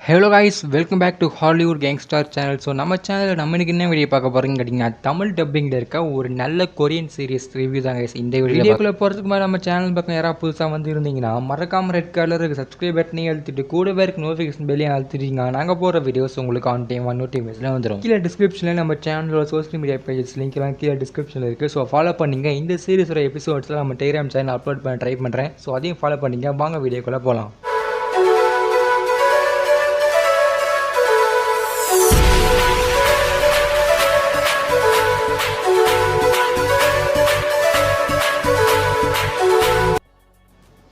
Hello guys, welcome back to Hollywood gangster channel. So நம்ம சேனலில் நம்ம இன்னைக்கு என்ன வீடியோ பார்க்க போகிறோன்னு கேட்டிங்கன்னா, தமிழ் டப்பிங்கில் இருக்க ஒரு நல்ல கொரியன் சீரிஸ் ரிவ்யூ தான் கைஸ் இந்த வீடியோக்குள்ளே போகிறதுக்கு மேலே நம்ம சேனல் பக்கம் யாராவது புதுசாக வந்து இருந்தீங்கன்னா மறக்காமல் ரெட் கலருக்கு சப்ஸ்கிரைப் பட்டனையும் அழுத்திட்டு கூடவே இருக்க நோட்டிஃபிகேஷன் பெல்லையும் அழுத்திட்டீங்க. நாங்கள் போகிற வீடியோஸ் உங்களுக்கு ஆன் டைம் நோட்டிஃபிகேஷனில் வந்துடும். கீழே டிஸ்கிரிப்ஷனில் நம்ம சேனலோட சோஷியல் மீடியா பேஜஸ் லிங்க்லாம் கீழே டிஸ்கிரிப்ஷனில் இருக்குது. ஸோ ஃபாலோ பண்ணிங்க. இந்த சீரிஸோட எபிசோட்ஸ்லாம் நம்ம டெலிகிராம் சேனல் அப்லோட் பண்ண ட்ரை பண்ணுறேன். ஸோ அதையும் ஃபாலோ பண்ணிங்க. வாங்க வீடியோக்குள்ளே போகலாம்.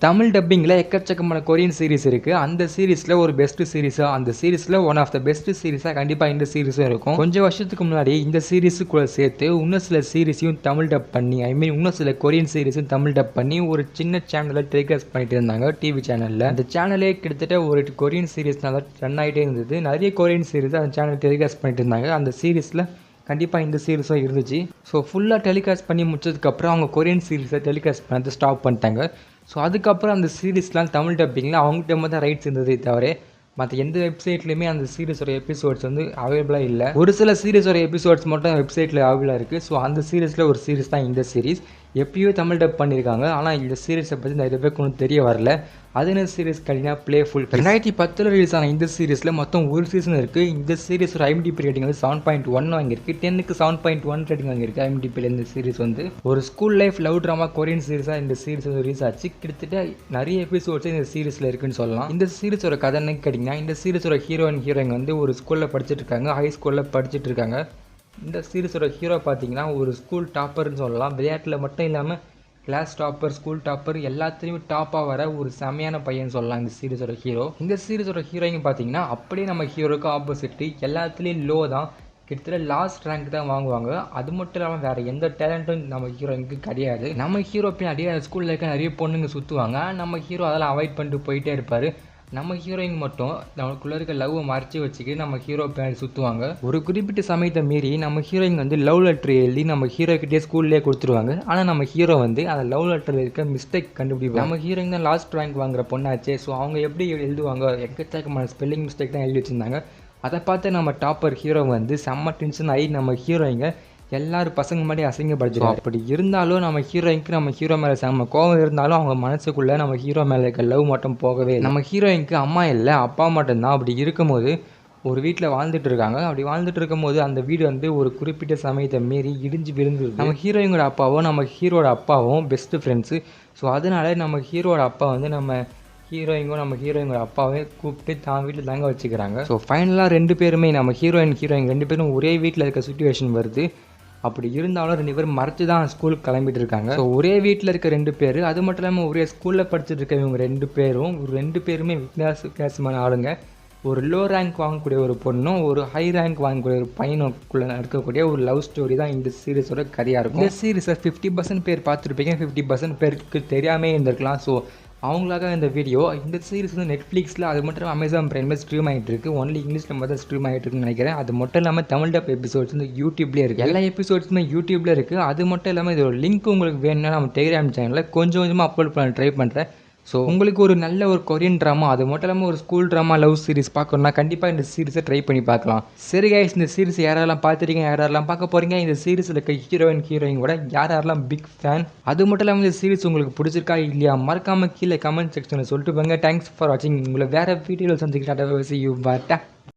தமிழ் டப்பிங்கில் எக்கச்சக்கமான கொரியன் சீரிஸ் இருக்குது. அந்த சீரிஸில் ஒரு பெஸ்ட் சீரிஸாக, அந்த சீரிஸில் ஒன் ஆஃப் த பெஸ்ட் சீரிஸாக கண்டிப்பாக இந்த சீரிஸும் இருக்கும். கொஞ்சம் வருஷத்துக்கு முன்னாடி இந்த சீரிஸுக்குள்ளே சேர்த்து இன்னும் சில சீரிஸையும் தமிழ் டப் பண்ணி, இன்னும் சில கொரியன் சீரிஸும் தமிழ் டப் பண்ணி ஒரு சின்ன சேனலில் டெலிகாஸ்ட் பண்ணிட்டு இருந்தாங்க டிவி சேனலில். அந்த சேனலே கிட்டத்தட்ட ஒரு கொரியன் சீரிஸ்னால ரன் ஆகிட்டே இருந்தது. நிறைய கொரியன் சீரிஸ் அந்த சேனல் டெலிகாஸ்ட் பண்ணிட்டு இருந்தாங்க. அந்த சீரிஸில் கண்டிப்பாக இந்த சீரிஸும் இருந்துச்சு. ஸோ ஃபுல்லாக டெலிகாஸ்ட் பண்ணி முடிச்சதுக்கப்புறம் அவங்க கொரியன் சீரிஸை டெலிகாஸ்ட் பண்ணது ஸ்டாப் பண்ணிட்டாங்க. ஸோ அதுக்கப்புறம் அந்த சீரிஸ்லாம் தமிழ் டப்பிங்கில் அவங்ககிட்ட தான் ரைட்ஸ் இருந்ததே தவிர மற்ற எந்த வெப்சைட்லையுமே அந்த சீரிஸோட எபிசோட்ஸ் வந்து அவைலபிளாக இல்லை. ஒரு சில சீரிஸோட எபிசோட்ஸ் மட்டும் வெப்சைட்டில் அவைலபிளாக இருக்குது. ஸோ அந்த சீரிஸில் ஒரு சீரிஸ் தான் இந்த சீரிஸ். எப்பயோ தமிழ் டப் பண்ணியிருக்காங்க. ஆனால் இந்த சீரிஸை பற்றி நிறைய பேருக்கு ஒன்றும் தெரிய வரல. அது என்ன சீரிஸ் கண்டிப்பாக பிளேஃபுல். 2010 ரிலீஸ் ஆன இந்த சீரிஸில் மொத்தம் ஒரு சீசன் இருக்குது. இந்த சீரிஸோட IMDb ரேட்டிங் வந்து 7.1 வாங்கியிருக்கு. 10க்கு 7.1 ரேட்டிங் வாங்கியிருக்கு IMDbல. இந்த சீரிஸ் வந்து ஒரு school life love drama Korean சீரிஸாக இந்த சீரிஸ் வந்து ரிலீஸ் ஆச்சு. கிட்டத்தட்ட நிறைய எபிசோட்ஸ் இந்த சீரிஸில் இருக்குன்னு சொல்லலாம். இந்த சீரிஸோட கதை என்ன கேட்டிங்கன்னா, இந்த சீரிஸோட ஹீரோயின் வந்து ஒரு ஸ்கூலில் படிச்சுட்டு இருக்காங்க, ஹை ஸ்கூலில் படிச்சுட்டு இருக்காங்க. இந்த சீரிஸோட ஹீரோ பார்த்தீங்கன்னா ஒரு ஸ்கூல் டாப்பர்னு சொல்லலாம். விளையாட்டில் மட்டும் இல்லாமல் கிளாஸ் டாப்பர், ஸ்கூல் டாப்பர் எல்லாத்துலேயும் டாப்பாக வர ஒரு செமையான பையன் சொல்லலாம் இந்த சீரிஸோட ஹீரோ. இந்த சீரிஸோட ஹீரோயின் பார்த்தீங்கன்னா அப்படியே நம்ம ஹீரோக்கு ஆப்போசிட்டு, எல்லாத்துலேயும் லோ தான். கிட்டத்தட்ட லாஸ்ட் ரேங்க் தான் வாங்குவாங்க. அது மட்டும் இல்லாமல் வேறு எந்த டேலண்ட்டும் நம்ம ஹீரோயினுக்கு கிடையாது. நம்ம ஹீரோ பின்னாடியே ஸ்கூலில் இருக்க நிறைய பொண்ணுங்க சுற்றுவாங்க. நம்ம ஹீரோ அதெல்லாம் அவாய்ட் பண்ணிட்டு போயிட்டே இருப்பார். நம்ம ஹீரோயின் மட்டும் நம்மளுக்குள்ளே இருக்க லவ்வை மறைச்சி வச்சுக்கிட்டு நம்ம ஹீரோ பின்னாடி சுற்றுவாங்க. ஒரு குறிப்பிட்ட சமயத்தை மீறி நம்ம ஹீரோயின் வந்து லவ் லெட்டர் எழுதி நம்ம ஹீரோக்கிட்டே ஸ்கூல்லேயே கொடுத்துருவாங்க. ஆனால் நம்ம ஹீரோ வந்து அந்த லவ் லெட்டரில் இருக்க மிஸ்டேக் கண்டுபிடிப்பாங்க. நம்ம ஹீரோயின் தான் லாஸ்ட் ரேங்க் வாங்குற பொண்ணாச்சே. ஸோ அவங்க எப்படி எழுதுவாங்க, எக்கச்சக்கமான ஸ்பெல்லிங் மிஸ்டேக் தான் எழுதி வச்சுருந்தாங்க. அதை பார்த்து நம்ம டாப்பர் ஹீரோ வந்து செம்ம டென்ஷன் ஆகி நம்ம ஹீரோயிங்க எல்லாரும் பசங்க மாதிரி அசிங்கப்படுத்திடுவாங்க. அப்படி இருந்தாலும் நம்ம ஹீரோயினுக்கு நம்ம ஹீரோ மேலே செம்ம கோவம் இருந்தாலும் அவங்க மனசுக்குள்ளே நம்ம ஹீரோ மேலே இருக்க லவ் மட்டும் போகவே இல்லை. நம்ம ஹீரோயினுக்கு அம்மா இல்லை, அப்பா மட்டும்தான். அப்படி இருக்கும்போது ஒரு வீட்டில் வாழ்ந்துட்டு இருக்காங்க. அப்படி வாழ்ந்துட்டு இருக்கும்போது அந்த வீடு வந்து ஒரு குறிப்பிட்ட சமயத்தை மீறி இடிஞ்சு விழுந்துருது. நம்ம ஹீரோயினோட அப்பாவும் நம்ம ஹீரோட அப்பாவும் பெஸ்ட்டு ஃப்ரெண்ட்ஸு. ஸோ அதனால நம்ம ஹீரோட அப்பா வந்து நம்ம ஹீரோயினோட அப்பாவே கூப்பிட்டு தான் வீட்டில் தாங்க வச்சுக்கிறாங்க. ஸோ ஃபைனலாக ரெண்டு பேருமே நம்ம ஹீரோயின் ரெண்டு பேரும் ஒரே வீட்டில் இருக்க சுச்சுவேஷன் வருது. அப்படி இருந்தாலும் ரெண்டு பேரும் மறைச்சு தான் ஸ்கூலுக்கு கிளம்பிட்டு இருக்காங்க. ஸோ ஒரே வீட்டில் இருக்க ரெண்டு பேர், அது மட்டும் இல்லாமல் ஒரே ஸ்கூலில் படிச்சுட்டு இருக்க இவங்க ரெண்டு பேருமே வித்தியாசமான ஆளுங்க. ஒரு லோ ரேங்க் வாங்கக்கூடிய ஒரு பொண்ணும் ஒரு ஹை ரேங்க் வாங்கக்கூடிய ஒரு பையனுக்குள்ளே இருக்கக்கூடிய ஒரு லவ் ஸ்டோரி தான் இந்த சீரிஸோட கதையாக இருக்கும். இந்த சீரிஸை 50% பேர் பார்த்துருப்பீங்க, 50% பேருக்கு தெரியாமே இருந்திருக்கலாம். ஸோ அவங்களாக இந்த வீடியோ. இந்த சீரிஸ் வந்து நெட்ஃப்ளிக்ஸில், அது மட்டும் இல்லாமல் அமேசான் பிரைமில் ஸ்ட்ரீம் ஆகிட்டு இருக்குது. ஒன்லி இங்கிலீஷில் மட்டும் ஸ்ட்ரீம் ஆகிட்டு இருக்குன்னு நினைக்கிறேன். அது மட்டும் இல்லாமல் தமிழ் டப் எபிசோட்ஸ் வந்து யூடியூப்லேயே இருக்குது. எல்லா எபிசோட்ஸுமே யூடியூப்ல இருக்குது. அது மட்டும் இல்லாமல் இதோட லிங்க் உங்களுக்கு வேணும்னா நம்ம டெலிகிராம் சேனலில் கொஞ்சமாக அப்லோட் பண்ண ட்ரை பண்ணுறேன். ஸோ உங்களுக்கு ஒரு நல்ல ஒரு கொரியன் ட்ராமா, அது மட்டும் இல்லாமல் ஒரு ஸ்கூல் ட்ராமா லவ் சீரிஸ் பார்க்கணுன்னா கண்டிப்பாக இந்த சீரிஸை ட்ரை பண்ணி பார்க்கலாம். சரி கைஸ், இந்த சீரிஸ் யாரெல்லாம் பார்த்துட்டீங்க, யாரெல்லாம் பார்க்க போகிறீங்க, இந்த சீரிஸில் இருக்க ஹீரோயினோட யாரெல்லாம் பிக் ஃபேன், அது மட்டும் இல்லாமல் இந்த சீரிஸ் உங்களுக்கு பிடிச்சிருக்கா இல்லையா மறக்காமல் கீழே கமெண்ட் செக்ஷனில் சொல்லிட்டு போங்க. தேங்க்ஸ் ஃபார் வாட்சிங். உங்களை வேறு வீடியோவில் சந்திக்கிட்டா.